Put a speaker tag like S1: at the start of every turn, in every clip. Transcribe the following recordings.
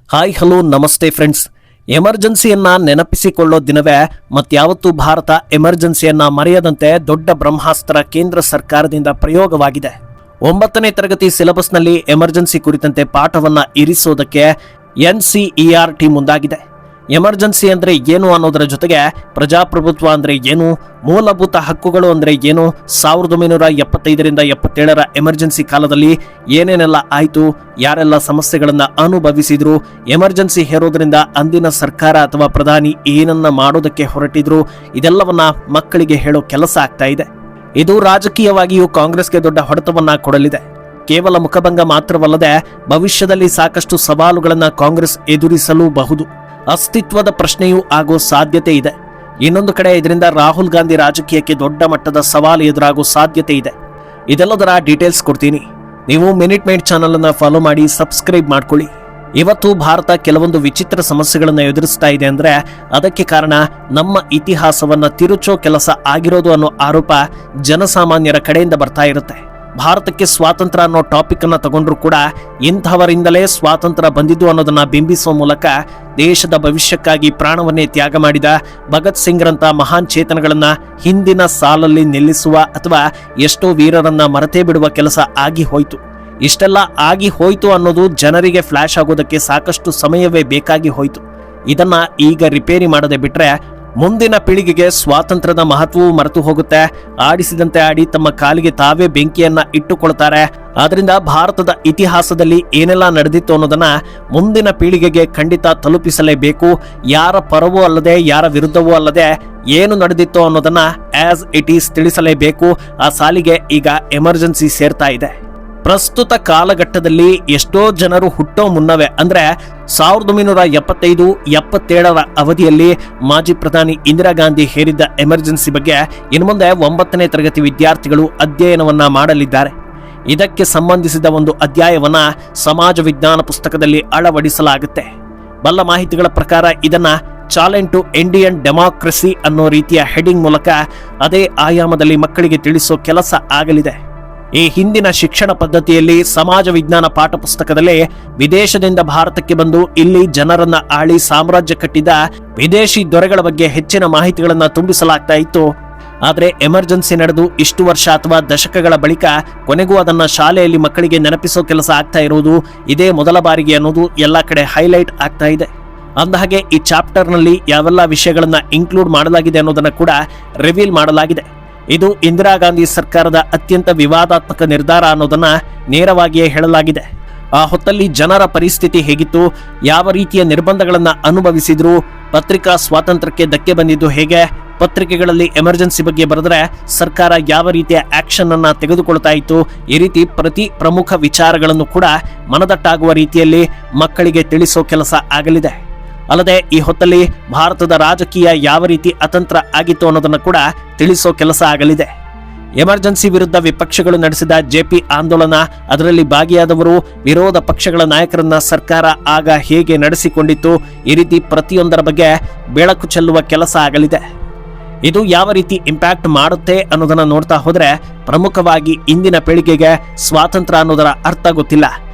S1: Hi hello ನಮಸ್ತೆ friends. ಎಮರ್ಜೆನ್ಸಿಯನ್ನ ನೆನಪಿಸಿಕೊಳ್ಳೋ ದಿನವೇ ಮತ್ಯಾವತ್ತೂ ಭಾರತ ಎಮರ್ಜೆನ್ಸಿಯನ್ನ ಮರೆಯದಂತೆ ದೊಡ್ಡ ಬ್ರಹ್ಮಾಸ್ತ್ರ ಕೇಂದ್ರ ಸರ್ಕಾರದಿಂದ ಪ್ರಯೋಗವಾಗಿದೆ. 9ನೇ ತರಗತಿ ಸಿಲೆಬಸ್ನಲ್ಲಿ ಎಮರ್ಜೆನ್ಸಿ ಕುರಿತಂತೆ ಪಾಠವನ್ನ ಇರಿಸೋದಕ್ಕೆ NCERT ಮುಂದಾಗಿದೆ. ಎಮರ್ಜೆನ್ಸಿ ಅಂದ್ರೆ ಏನು ಅನ್ನೋದರ ಜೊತೆಗೆ ಪ್ರಜಾಪ್ರಭುತ್ವ ಅಂದ್ರೆ ಏನು, ಮೂಲಭೂತ ಹಕ್ಕುಗಳು ಅಂದ್ರೆ ಏನು, 1975ರಿಂದ 77ರ ಎಮರ್ಜೆನ್ಸಿ ಕಾಲದಲ್ಲಿ ಏನೇನೆಲ್ಲ ಆಯಿತು, ಯಾರೆಲ್ಲ ಸಮಸ್ಯೆಗಳನ್ನ ಅನುಭವಿಸಿದ್ರು, ಎಮರ್ಜೆನ್ಸಿ ಹೇರೋದ್ರಿಂದ ಅಂದಿನ ಸರ್ಕಾರ ಅಥವಾ ಪ್ರಧಾನಿ ಏನನ್ನ ಮಾಡೋದಕ್ಕೆ ಹೊರಟಿದ್ರು, ಇದೆಲ್ಲವನ್ನ ಮಕ್ಕಳಿಗೆ ಹೇಳೋ ಕೆಲಸ ಆಗ್ತಾ ಇದೆ. ಇದು ರಾಜಕೀಯವಾಗಿಯೂ ಕಾಂಗ್ರೆಸ್ಗೆ ದೊಡ್ಡ ಹೊಡೆತವನ್ನ ಕೊಡಲಿದೆ. ಕೇವಲ ಮುಖಭಂಗ ಮಾತ್ರವಲ್ಲದೆ ಭವಿಷ್ಯದಲ್ಲಿ ಸಾಕಷ್ಟು ಸವಾಲುಗಳನ್ನ ಕಾಂಗ್ರೆಸ್ ಎದುರಿಸಲೂಬಹುದು. ಅಸ್ತಿತ್ವದ ಪ್ರಶ್ನೆಯೂ ಆಗೋ ಸಾಧ್ಯತೆ ಇದೆ. ಇನ್ನೊಂದು ಕಡೆ ಇದರಿಂದ ರಾಹುಲ್ ಗಾಂಧಿ ರಾಜಕೀಯಕ್ಕೆ ದೊಡ್ಡ ಮಟ್ಟದ ಸವಾಲು ಎದುರಾಗೋ ಸಾಧ್ಯತೆ ಇದೆ. ಇದೆಲ್ಲದರ ಡೀಟೇಲ್ಸ್ ಕೊಡ್ತೀನಿ. ನೀವು ಮಿನಿಟ್ ಮೇಡ್ ಚಾನಲ್ ಅನ್ನ ಫಾಲೋ ಮಾಡಿ, ಸಬ್ಸ್ಕ್ರೈಬ್ ಮಾಡ್ಕೊಳ್ಳಿ. ಇವತ್ತು ಭಾರತ ಕೆಲವೊಂದು ವಿಚಿತ್ರ ಸಮಸ್ಯೆಗಳನ್ನು ಎದುರಿಸ್ತಾ ಇದೆ ಅಂದ್ರೆ ಅದಕ್ಕೆ ಕಾರಣ ನಮ್ಮ ಇತಿಹಾಸವನ್ನ ತಿರುಚೋ ಕೆಲಸ ಆಗಿರೋದು ಅನ್ನೋ ಆರೋಪ ಜನಸಾಮಾನ್ಯರ ಕಡೆಯಿಂದ ಬರ್ತಾ ಇರುತ್ತೆ. ಭಾರತಕ್ಕೆ ಸ್ವಾತಂತ್ರ್ಯ ಅನ್ನೋ ಟಾಪಿಕ್ ಅನ್ನ ತಗೊಂಡ್ರು ಕೂಡ ಇಂಥವರಿಂದಲೇ ಸ್ವಾತಂತ್ರ್ಯ ಬಂದಿದ್ದು ಅನ್ನೋದನ್ನ ಬಿಂಬಿಸುವ ಮೂಲಕ ದೇಶದ ಭವಿಷ್ಯಕ್ಕಾಗಿ ಪ್ರಾಣವನ್ನೇ ತ್ಯಾಗ ಮಾಡಿದ ಭಗತ್ ಸಿಂಗ್ರಂತ ಮಹಾನ್ ಚೇತನಗಳನ್ನ ಹಿಂದಿನ ಸಾಲಲ್ಲಿ ನಿಲ್ಲಿಸುವ ಅಥವಾ ಎಷ್ಟೋ ವೀರರನ್ನ ಮರೆತೇ ಬಿಡುವ ಕೆಲಸ ಆಗಿ ಹೋಯ್ತು. ಇಷ್ಟೆಲ್ಲ ಆಗಿ ಹೋಯ್ತು ಅನ್ನೋದು ಜನರಿಗೆ ಫ್ಲಾಶ್ ಆಗೋದಕ್ಕೆ ಸಾಕಷ್ಟು ಸಮಯವೇ ಬೇಕಾಗಿ ಹೋಯ್ತು. ಇದನ್ನ ಈಗ ರಿಪೇರಿ ಮಾಡದೆ ಬಿಟ್ರೆ ಮುಂದಿನ ಪೀಳಿಗೆಗೆ ಸ್ವಾತಂತ್ರ್ಯದ ಮಹತ್ವವು ಮರೆತು ಹೋಗುತ್ತೆ. ಆಡಿಸಿದಂತೆ ಆಡಿ ತಮ್ಮ ಕಾಲಿಗೆ ತಾವೇ ಬೆಂಕಿಯನ್ನ ಇಟ್ಟುಕೊಳ್ತಾರೆ. ಆದ್ರಿಂದ ಭಾರತದ ಇತಿಹಾಸದಲ್ಲಿ ಏನೆಲ್ಲ ನಡೆದಿತ್ತು ಅನ್ನೋದನ್ನ ಮುಂದಿನ ಪೀಳಿಗೆಗೆ ಖಂಡಿತ ತಲುಪಿಸಲೇಬೇಕು. ಯಾರ ಪರವೂ ಅಲ್ಲದೆ ಯಾರ ವಿರುದ್ಧವೂ ಅಲ್ಲದೆ ಏನು ನಡೆದಿತ್ತು ಅನ್ನೋದನ್ನ ಆಸ್ ಇಟ್ ಈಸ್ ತಿಳಿಸಲೇಬೇಕು. ಆ ಸಾಲಿಗೆ ಈಗ ಎಮರ್ಜೆನ್ಸಿ ಸೇರ್ತಾ ಇದೆ. ಪ್ರಸ್ತುತ ಕಾಲಘಟ್ಟದಲ್ಲಿ ಎಷ್ಟೋ ಜನರು ಹುಟ್ಟೋ ಮುನ್ನವೇ ಅಂದ್ರೆ 1975-77ರ ಅವಧಿಯಲ್ಲಿ ಮಾಜಿ ಪ್ರಧಾನಿ ಇಂದಿರಾ ಗಾಂಧಿ ಹೇರಿದ್ದ ಎಮರ್ಜೆನ್ಸಿ ಬಗ್ಗೆ ಇನ್ನು ಮುಂದೆ 9ನೇ ತರಗತಿ ವಿದ್ಯಾರ್ಥಿಗಳು ಅಧ್ಯಯನವನ್ನ ಮಾಡಲಿದ್ದಾರೆ. ಇದಕ್ಕೆ ಸಂಬಂಧಿಸಿದ ಒಂದು ಅಧ್ಯಾಯವನ್ನ ಸಮಾಜ ವಿಜ್ಞಾನ ಪುಸ್ತಕದಲ್ಲಿ ಅಳವಡಿಸಲಾಗುತ್ತೆ. ಬಲ್ಲ ಮಾಹಿತಿಗಳ ಪ್ರಕಾರ ಇದನ್ನ ಚಾಲೆಂಜ್ ಟು ಇಂಡಿಯನ್ ಡೆಮಾಕ್ರಸಿ ಅನ್ನೋ ರೀತಿಯ ಹೆಡಿಂಗ್ ಮೂಲಕ ಅದೇ ಆಯಾಮದಲ್ಲಿ ಮಕ್ಕಳಿಗೆ ತಿಳಿಸೋ ಕೆಲಸ ಆಗಲಿದೆ. ಈ ಹಿಂದಿನ ಶಿಕ್ಷಣ ಪದ್ಧತಿಯಲ್ಲಿ ಸಮಾಜ ವಿಜ್ಞಾನ ಪಾಠ ಪುಸ್ತಕದಲ್ಲಿ ವಿದೇಶದಿಂದ ಭಾರತಕ್ಕೆ ಬಂದು ಇಲ್ಲಿ ಜನರನ್ನ ಆಳಿ ಸಾಮ್ರಾಜ್ಯ ಕಟ್ಟಿದ ವಿದೇಶಿ ದೊರೆಗಳ ಬಗ್ಗೆ ಹೆಚ್ಚಿನ ಮಾಹಿತಿಗಳನ್ನ ತುಂಬಿಸಲಾಗ್ತಾ ಇತ್ತು. ಆದ್ರೆ ಎಮರ್ಜೆನ್ಸಿ ನಡೆದು ಇಷ್ಟು ವರ್ಷ ಅಥವಾ ದಶಕಗಳ ಬಳಿಕ ಕೊನೆಗೂ ಅದನ್ನ ಶಾಲೆಯಲ್ಲಿ ಮಕ್ಕಳಿಗೆ ನೆನಪಿಸೋ ಕೆಲಸ ಆಗ್ತಾ ಇರುವುದು ಇದೇ ಮೊದಲ ಬಾರಿಗೆ ಅನ್ನೋದು ಎಲ್ಲಾ ಕಡೆ ಹೈಲೈಟ್ ಆಗ್ತಾ ಇದೆ. ಅಂದಹಾಗೆ ಈ ಚಾಪ್ಟರ್ ನಲ್ಲಿ ಯಾವೆಲ್ಲ ವಿಷಯಗಳನ್ನ ಇನ್ಕ್ಲೂಡ್ ಮಾಡಲಾಗಿದೆ ಅನ್ನೋದನ್ನ ಕೂಡ ರಿವೀಲ್ ಮಾಡಲಾಗಿದೆ. ಇದು ಇಂದಿರಾ ಗಾಂಧಿ ಸರ್ಕಾರದ ಅತ್ಯಂತ ವಿವಾದಾತ್ಮಕ ನಿರ್ಧಾರ ಅನ್ನೋದನ್ನ ನೇರವಾಗಿಯೇ ಹೇಳಲಾಗಿದೆ. ಆ ಹೊತ್ತಲ್ಲಿ ಜನರ ಪರಿಸ್ಥಿತಿ ಹೇಗಿತ್ತು, ಯಾವ ರೀತಿಯ ನಿರ್ಬಂಧಗಳನ್ನ ಅನುಭವಿಸಿದ್ರು, ಪತ್ರಿಕಾ ಸ್ವಾತಂತ್ರ್ಯಕ್ಕೆ ಧಕ್ಕೆ ಬಂದಿದ್ದು ಹೇಗೆ, ಪತ್ರಿಕೆಗಳಲ್ಲಿ ಎಮರ್ಜೆನ್ಸಿ ಬಗ್ಗೆ ಬರೆದ್ರೆ ಸರ್ಕಾರ ಯಾವ ರೀತಿಯ ಆಕ್ಷನ್ ಅನ್ನ ತೆಗೆದುಕೊಳ್ತಾ ಇತ್ತು, ಈ ರೀತಿ ಪ್ರತಿ ಪ್ರಮುಖ ವಿಚಾರಗಳನ್ನು ಕೂಡ ಮನದಟ್ಟಾಗುವ ರೀತಿಯಲ್ಲಿ ಮಕ್ಕಳಿಗೆ ತಿಳಿಸೋ ಕೆಲಸ ಆಗಲಿದೆ. ಅಲ್ಲದೆ ಈ ಹೊತ್ತಲ್ಲಿ ಭಾರತದ ರಾಜಕೀಯ ಯಾವ ರೀತಿ ಅತಂತ್ರ ಆಗಿತ್ತು ಅನ್ನೋದನ್ನು ಕೂಡ ತಿಳಿಸೋ ಕೆಲಸ ಆಗಲಿದೆ. ಎಮರ್ಜೆನ್ಸಿ ವಿರುದ್ಧ ವಿಪಕ್ಷಗಳು ನಡೆಸಿದ JP ಆಂದೋಲನ, ಅದರಲ್ಲಿ ಭಾಗಿಯಾದವರು, ವಿರೋಧ ಪಕ್ಷಗಳ ನಾಯಕರನ್ನ ಸರ್ಕಾರ ಆಗ ಹೇಗೆ ನಡೆಸಿಕೊಂಡಿತ್ತು, ಈ ರೀತಿ ಪ್ರತಿಯೊಂದರ ಬಗ್ಗೆ ಬೆಳಕು ಚೆಲ್ಲುವ ಕೆಲಸ ಆಗಲಿದೆ. ಇದು ಯಾವ ರೀತಿ ಇಂಪ್ಯಾಕ್ಟ್ ಮಾಡುತ್ತೆ ಅನ್ನೋದನ್ನ ನೋಡ್ತಾ ಹೋದ್ರೆ ಪ್ರಮುಖವಾಗಿ ಇಂದಿನ ಪೀಳಿಗೆಗೆ ಸ್ವಾತಂತ್ರ್ಯ ಅನ್ನೋದರ ಅರ್ಥ ಗೊತ್ತಿಲ್ಲ.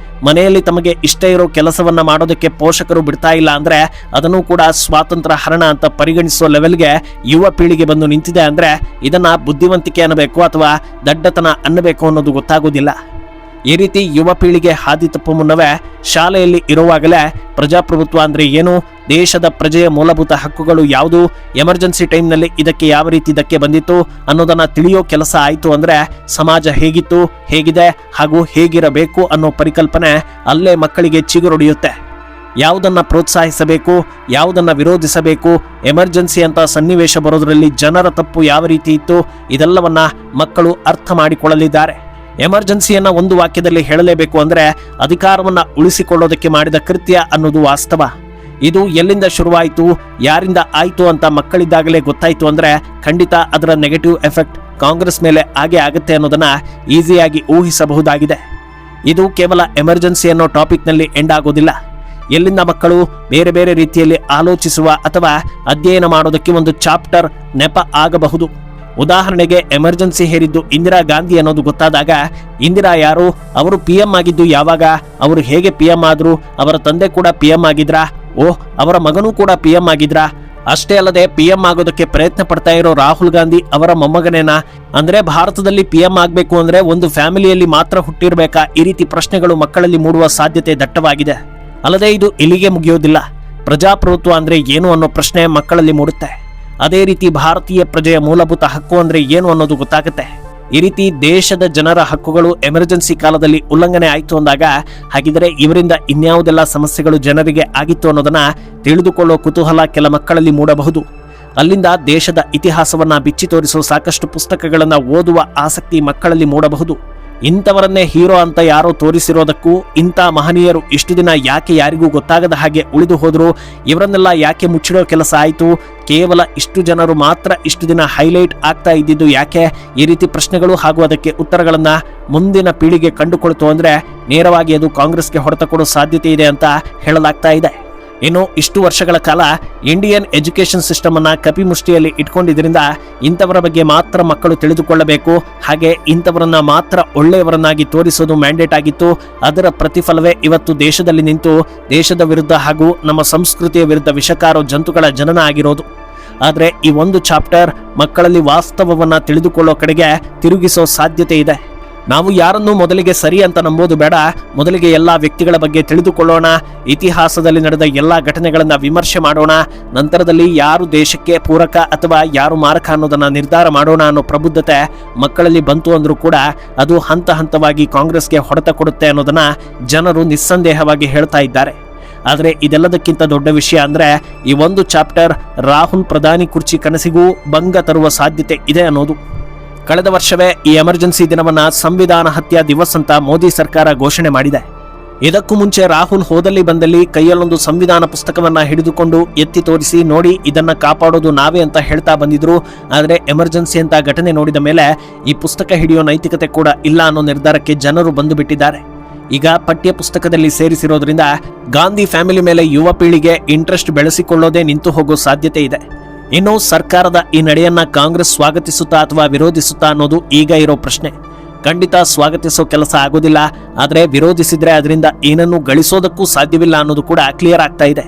S1: ಮನೆಯಲ್ಲಿ ತಮಗೆ ಇಷ್ಟ ಇರೋ ಕೆಲಸವನ್ನ ಮಾಡೋದಕ್ಕೆ ಪೋಷಕರು ಬಿಡ್ತಾ ಇಲ್ಲ ಅಂದ್ರೆ ಅದನ್ನು ಕೂಡ ಸ್ವಾತಂತ್ರ್ಯ ಹರಣ ಅಂತ ಪರಿಗಣಿಸೋ ಲೆವೆಲ್ಗೆ ಯುವ ಪೀಳಿಗೆ ಬಂದು ನಿಂತಿದೆ ಅಂದ್ರೆ ಇದನ್ನ ಬುದ್ಧಿವಂತಿಕೆ ಅನ್ನಬೇಕು ಅಥವಾ ದಡ್ಡತನ ಅನ್ನಬೇಕು ಅನ್ನೋದು ಗೊತ್ತಾಗೋದಿಲ್ಲ. ಈ ರೀತಿ ಯುವ ಪೀಳಿಗೆ ಹಾದಿ ತಪ್ಪು ಮುನ್ನವೇ ಶಾಲೆಯಲ್ಲಿ ಇರುವಾಗಲೇ ಪ್ರಜಾಪ್ರಭುತ್ವ ಅಂದ್ರೆ ಏನು, ದೇಶದ ಪ್ರಜೆಯ ಮೂಲಭೂತ ಹಕ್ಕುಗಳು ಯಾವುದು, ಎಮರ್ಜೆನ್ಸಿ ಟೈಮ್ನಲ್ಲಿ ಇದಕ್ಕೆ ಯಾವ ರೀತಿ ಧಕ್ಕೆ ಬಂದಿತ್ತು ಅನ್ನೋದನ್ನ ತಿಳಿಯೋ ಕೆಲಸ ಆಯಿತು ಅಂದ್ರೆ ಸಮಾಜ ಹೇಗಿತ್ತು, ಹೇಗಿದೆ ಹಾಗೂ ಹೇಗಿರಬೇಕು ಅನ್ನೋ ಪರಿಕಲ್ಪನೆ ಅಲ್ಲೇ ಮಕ್ಕಳಿಗೆ ಚಿಗುರೊಡೆಯುತ್ತೆ. ಯಾವುದನ್ನ ಪ್ರೋತ್ಸಾಹಿಸಬೇಕು, ಯಾವುದನ್ನ ವಿರೋಧಿಸಬೇಕು, ಎಮರ್ಜೆನ್ಸಿ ಅಂತ ಸನ್ನಿವೇಶ ಬರೋದ್ರಲ್ಲಿ ಜನರ ತಪ್ಪು ಯಾವ ರೀತಿ ಇತ್ತು, ಇದೆಲ್ಲವನ್ನ ಮಕ್ಕಳು ಅರ್ಥ ಮಾಡಿಕೊಳ್ಳಲಿದ್ದಾರೆ. ಎಮರ್ಜೆನ್ಸಿಯನ್ನ ಒಂದು ವಾಕ್ಯದಲ್ಲಿ ಹೇಳಲೇಬೇಕು ಅಂದ್ರೆ ಅಧಿಕಾರವನ್ನ ಉಳಿಸಿಕೊಳ್ಳೋದಕ್ಕೆ ಮಾಡಿದ ಕೃತ್ಯ ಅನ್ನೋದು ವಾಸ್ತವ. ಇದು ಎಲ್ಲಿಂದ ಶುರುವಾಯಿತು, ಯಾರಿಂದ ಆಯಿತು ಅಂತ ಮಕ್ಕಳಿದ್ದಾಗಲೇ ಗೊತ್ತಾಯಿತು ಅಂದ್ರೆ ಖಂಡಿತ ಅದರ ನೆಗೆಟಿವ್ ಎಫೆಕ್ಟ್ ಕಾಂಗ್ರೆಸ್ ಮೇಲೆ ಆಗೇ ಆಗುತ್ತೆ ಅನ್ನೋದನ್ನ ಈಸಿಯಾಗಿ ಊಹಿಸಬಹುದಾಗಿದೆ. ಇದು ಕೇವಲ ಎಮರ್ಜೆನ್ಸಿ ಅನ್ನೋ ಟಾಪಿಕ್ನಲ್ಲಿ ಎಂಡ್ ಆಗೋದಿಲ್ಲ. ಎಲ್ಲಿಂದ ಮಕ್ಕಳು ಬೇರೆ ಬೇರೆ ರೀತಿಯಲ್ಲಿ ಆಲೋಚಿಸುವ ಅಥವಾ ಅಧ್ಯಯನ ಮಾಡೋದಕ್ಕೆ ಒಂದು ಚಾಪ್ಟರ್ ನೆಪ ಆಗಬಹುದು. ಉದಾಹರಣೆಗೆ ಎಮರ್ಜೆನ್ಸಿ ಹೇರಿದ್ದು ಇಂದಿರಾ ಗಾಂಧಿ ಅನ್ನೋದು ಗೊತ್ತಾದಾಗ ಇಂದಿರಾ ಯಾರು, ಅವರು PM ಆಗಿದ್ದು ಯಾವಾಗ, ಅವರು ಹೇಗೆ PM ಆದ್ರು, ಅವರ ತಂದೆ ಕೂಡ PM ಆಗಿದ್ರಾ, ಅವರ ಮಗನೂ ಕೂಡ PM ಆಗಿದ್ರಾ, ಅಷ್ಟೇ ಅಲ್ಲದೆ PM ಆಗೋದಕ್ಕೆ ಪ್ರಯತ್ನ ಪಡ್ತಾ ಇರೋ ರಾಹುಲ್ ಗಾಂಧಿ ಅವರ ಮೊಮ್ಮಗನೇನಾ, ಅಂದ್ರೆ ಭಾರತದಲ್ಲಿ PM ಆಗ್ಬೇಕು ಅಂದ್ರೆ ಒಂದು ಫ್ಯಾಮಿಲಿಯಲ್ಲಿ ಮಾತ್ರ ಹುಟ್ಟಿರ್ಬೇಕಾ, ಈ ರೀತಿ ಪ್ರಶ್ನೆಗಳು ಮಕ್ಕಳಲ್ಲಿ ಮೂಡುವ ಸಾಧ್ಯತೆ ದಟ್ಟವಾಗಿದೆ. ಅಲ್ಲದೆ ಇದು ಇಲ್ಲಿಗೆ ಮುಗಿಯೋದಿಲ್ಲ. ಪ್ರಜಾಪ್ರಭುತ್ವ ಅಂದ್ರೆ ಏನು ಅನ್ನೋ ಪ್ರಶ್ನೆ ಮಕ್ಕಳಲ್ಲಿ ಮೂಡುತ್ತೆ. ಅದೇ ರೀತಿ ಭಾರತೀಯ ಪ್ರಜೆಯ ಮೂಲಭೂತ ಹಕ್ಕು ಅಂದ್ರೆ ಏನು ಅನ್ನೋದು ಗೊತ್ತಾಗುತ್ತೆ. ಈ ರೀತಿ ದೇಶದ ಜನರ ಹಕ್ಕುಗಳು ಎಮರ್ಜೆನ್ಸಿ ಕಾಲದಲ್ಲಿ ಉಲ್ಲಂಘನೆ ಆಯಿತು ಅಂದಾಗ ಹಾಗಿದ್ರೆ ಇವರಿಂದ ಇನ್ಯಾವುದೆಲ್ಲ ಸಮಸ್ಯೆಗಳು ಜನರಿಗೆ ಆಗಿತ್ತು ಅನ್ನೋದನ್ನ ತಿಳಿದುಕೊಳ್ಳೋ ಕುತೂಹಲ ಕೆಲ ಮಕ್ಕಳಲ್ಲಿ ಮೂಡಬಹುದು. ಅಲ್ಲಿಂದ ದೇಶದ ಇತಿಹಾಸವನ್ನ ಬಿಚ್ಚಿ ತೋರಿಸೋ ಸಾಕಷ್ಟು ಪುಸ್ತಕಗಳನ್ನ ಓದುವ ಆಸಕ್ತಿ ಮಕ್ಕಳಲ್ಲಿ ಮೂಡಬಹುದು. ಇಂಥವರನ್ನೇ ಹೀರೋ ಅಂತ ಯಾರೋ ತೋರಿಸಿರೋದಕ್ಕೂ ಇಂಥ ಮಹನೀಯರು ಇಷ್ಟು ದಿನ ಯಾಕೆ ಯಾರಿಗೂ ಗೊತ್ತಾಗದ ಹಾಗೆ ಉಳಿದು ಹೋದ್ರು, ಇವರನ್ನೆಲ್ಲ ಯಾಕೆ ಮುಚ್ಚಿಡೋ ಕೆಲಸ ಆಯಿತು, ಕೇವಲ ಇಷ್ಟು ಜನರು ಮಾತ್ರ ಇಷ್ಟು ದಿನ ಹೈಲೈಟ್ ಆಗ್ತಾ ಇದ್ದಿದ್ದು ಯಾಕೆ, ಈ ರೀತಿ ಪ್ರಶ್ನೆಗಳು ಹಾಗೂ ಅದಕ್ಕೆ ಉತ್ತರಗಳನ್ನ ಮುಂದಿನ ಪೀಳಿಗೆ ಕಂಡುಕೊಳ್ತು ಅಂದ್ರೆ ನೇರವಾಗಿ ಅದು ಕಾಂಗ್ರೆಸ್ಗೆ ಹೊಡೆತ ಕೊಡೋ ಸಾಧ್ಯತೆ ಇದೆ ಅಂತ ಹೇಳಲಾಗ್ತಾ ಇದೆ. ಇನ್ನು ಇಷ್ಟು ವರ್ಷಗಳ ಕಾಲ ಇಂಡಿಯನ್ ಎಜುಕೇಶನ್ ಸಿಸ್ಟಮ್ ಅನ್ನ ಕಪಿಮುಷ್ಟಿಯಲ್ಲಿ ಇಟ್ಕೊಂಡಿದ್ರಿಂದ ಇಂಥವರ ಬಗ್ಗೆ ಮಾತ್ರ ಮಕ್ಕಳು ತಿಳಿದುಕೊಳ್ಳಬೇಕು, ಹಾಗೆ ಇಂಥವರನ್ನ ಮಾತ್ರ ಒಳ್ಳೆಯವರನ್ನಾಗಿ ತೋರಿಸೋದು ಮ್ಯಾಂಡೇಟ್ ಆಗಿತ್ತು. ಅದರ ಪ್ರತಿಫಲವೇ ಇವತ್ತು ದೇಶದಲ್ಲಿ ನಿಂತು ದೇಶದ ವಿರುದ್ಧ ಹಾಗೂ ನಮ್ಮ ಸಂಸ್ಕೃತಿಯ ವಿರುದ್ಧ ವಿಷಕಾರೋ ಜಂತುಗಳ ಜನನ ಆಗಿರೋದು. ಆದರೆ ಈ ಒಂದು ಚಾಪ್ಟರ್ ಮಕ್ಕಳಲ್ಲಿ ವಾಸ್ತವವನ್ನ ತಿಳಿದುಕೊಳ್ಳೋ ಕಡೆಗೆ ತಿರುಗಿಸೋ ಸಾಧ್ಯತೆ ಇದೆ. ನಾವು ಯಾರನ್ನೂ ಮೊದಲಿಗೆ ಸರಿ ಅಂತ ನಂಬೋದು ಬೇಡ, ಮೊದಲಿಗೆ ಎಲ್ಲಾ ವ್ಯಕ್ತಿಗಳ ಬಗ್ಗೆ ತಿಳಿದುಕೊಳ್ಳೋಣ, ಇತಿಹಾಸದಲ್ಲಿ ನಡೆದ ಎಲ್ಲಾ ಘಟನೆಗಳನ್ನ ವಿಮರ್ಶೆ ಮಾಡೋಣ, ನಂತರದಲ್ಲಿ ಯಾರು ದೇಶಕ್ಕೆ ಪೂರಕ ಅಥವಾ ಯಾರು ಮಾರಕ ಅನ್ನೋದನ್ನ ನಿರ್ಧಾರ ಮಾಡೋಣ ಅನ್ನೋ ಪ್ರಬುದ್ಧತೆ ಮಕ್ಕಳಲ್ಲಿ ಬಂತು ಅಂದ್ರೂ ಕೂಡ ಅದು ಹಂತ ಹಂತವಾಗಿ ಕಾಂಗ್ರೆಸ್ಗೆ ಹೊಡೆತ ಕೊಡುತ್ತೆ ಅನ್ನೋದನ್ನ ಜನರು ನಿಸ್ಸಂದೇಹವಾಗಿ ಹೇಳ್ತಾ ಇದ್ದಾರೆ. ಆದರೆ ಇದೆಲ್ಲದಕ್ಕಿಂತ ದೊಡ್ಡ ವಿಷಯ ಅಂದ್ರೆ ಈ ಒಂದು ಚಾಪ್ಟರ್ ರಾಹುಲ್ ಪ್ರಧಾನಿ ಕುರ್ಚಿ ಕನಸಿಗೂ ಭಂಗ ತರುವ ಸಾಧ್ಯತೆ ಇದೆ ಅನ್ನೋದು. ಕಳೆದ ವರ್ಷವೇ ಈ ಎಮರ್ಜೆನ್ಸಿ ದಿನವನ್ನ ಸಂವಿಧಾನ ಹತ್ಯಾ ದಿವಸ್ ಅಂತ ಮೋದಿ ಸರ್ಕಾರ ಘೋಷಣೆ ಮಾಡಿದೆ. ಇದಕ್ಕೂ ಮುಂಚೆ ರಾಹುಲ್ ಹೋದಲ್ಲಿ ಬಂದಲ್ಲಿ ಕೈಯಲ್ಲೊಂದು ಸಂವಿಧಾನ ಪುಸ್ತಕವನ್ನ ಹಿಡಿದುಕೊಂಡು ಎತ್ತಿ ತೋರಿಸಿ, ನೋಡಿ ಇದನ್ನ ಕಾಪಾಡೋದು ನಾವೇ ಅಂತ ಹೇಳ್ತಾ ಬಂದಿದ್ರು. ಆದರೆ ಎಮರ್ಜೆನ್ಸಿ ಅಂತ ಘಟನೆ ನೋಡಿದ ಮೇಲೆ ಈ ಪುಸ್ತಕ ಹಿಡಿಯೋ ನೈತಿಕತೆ ಕೂಡ ಇಲ್ಲ ಅನ್ನೋ ನಿರ್ಧಾರಕ್ಕೆ ಜನರು ಬಂದು ಬಿಟ್ಟಿದ್ದಾರೆ. ಈಗ ಪಠ್ಯ ಪುಸ್ತಕದಲ್ಲಿ ಸೇರಿಸಿರೋದ್ರಿಂದ ಗಾಂಧಿ ಫ್ಯಾಮಿಲಿ ಮೇಲೆ ಯುವ ಪೀಳಿಗೆ ಇಂಟ್ರೆಸ್ಟ್ ಬೆಳೆಸಿಕೊಳ್ಳೋದೇ ನಿಂತು ಹೋಗೋ ಸಾಧ್ಯತೆ ಇದೆ. ಇನ್ನು ಸರ್ಕಾರದ ಈ ನಡೆಯನ್ನ ಕಾಂಗ್ರೆಸ್ ಸ್ವಾಗತಿಸುತ್ತಾ ಅಥವಾ ವಿರೋಧಿಸುತ್ತಾ ಅನ್ನೋದು ಈಗ ಇರೋ ಪ್ರಶ್ನೆ. ಖಂಡಿತ ಸ್ವಾಗತಿಸೋ ಕೆಲಸ ಆಗೋದಿಲ್ಲ, ಆದರೆ ವಿರೋಧಿಸಿದ್ರೆ ಅದರಿಂದ ಏನನ್ನೂ ಗಳಿಸೋದಕ್ಕೂ ಸಾಧ್ಯವಿಲ್ಲ ಅನ್ನೋದು ಕೂಡ ಕ್ಲಿಯರ್ ಆಗ್ತಾ ಇದೆ.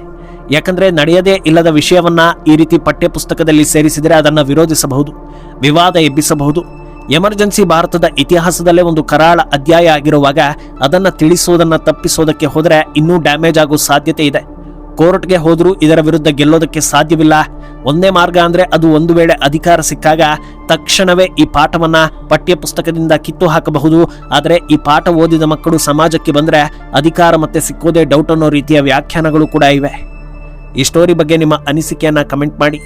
S1: ಯಾಕಂದ್ರೆ ನಡೆಯದೇ ಇಲ್ಲದ ವಿಷಯವನ್ನ ಈ ರೀತಿ ಪಠ್ಯ ಪುಸ್ತಕದಲ್ಲಿ ಸೇರಿಸಿದರೆ ಅದನ್ನ ವಿರೋಧಿಸಬಹುದು, ವಿವಾದ ಎಬ್ಬಿಸಬಹುದು. ಎಮರ್ಜೆನ್ಸಿ ಭಾರತದ ಇತಿಹಾಸದಲ್ಲೇ ಒಂದು ಕರಾಳ ಅಧ್ಯಾಯ ಆಗಿರುವಾಗ ಅದನ್ನ ತಿಳಿಸೋದನ್ನ ತಪ್ಪಿಸೋದಕ್ಕೆ ಹೋದ್ರೆ ಇನ್ನೂ ಡ್ಯಾಮೇಜ್ ಆಗೋ ಸಾಧ್ಯತೆ ಇದೆ. ಕೋರ್ಟ್ಗೆ ಹೋದ್ರೂ ಇದರ ವಿರುದ್ಧ ಗೆಲ್ಲೋದಕ್ಕೆ ಸಾಧ್ಯವಿಲ್ಲ. ಒಂದೇ ಮಾರ್ಗ ಅಂದ್ರೆ ಅದು ಒಂದು ವೇಳೆ ಅಧಿಕಾರ ಸಿಕ್ಕಾಗ ತಕ್ಷಣವೇ ಈ ಪಾಠವನ್ನ ಪಠ್ಯ ಪುಸ್ತಕದಿಂದ ಕಿತ್ತು ಹಾಕಬಹುದು. ಆದರೆ ಈ ಪಾಠ ಓದಿದ ಮಕ್ಕಳು ಸಮಾಜಕ್ಕೆ ಬಂದ್ರೆ ಅಧಿಕಾರ ಮತ್ತೆ ಸಿಕ್ಕೋದೇ ಡೌಟ್ ಅನ್ನೋ ರೀತಿಯ ವ್ಯಾಖ್ಯಾನಗಳು ಕೂಡ ಇವೆ. ಈ ಸ್ಟೋರಿ ಬಗ್ಗೆ ನಿಮ್ಮ ಅನಿಸಿಕೆಯನ್ನ ಕಮೆಂಟ್ ಮಾಡಿ.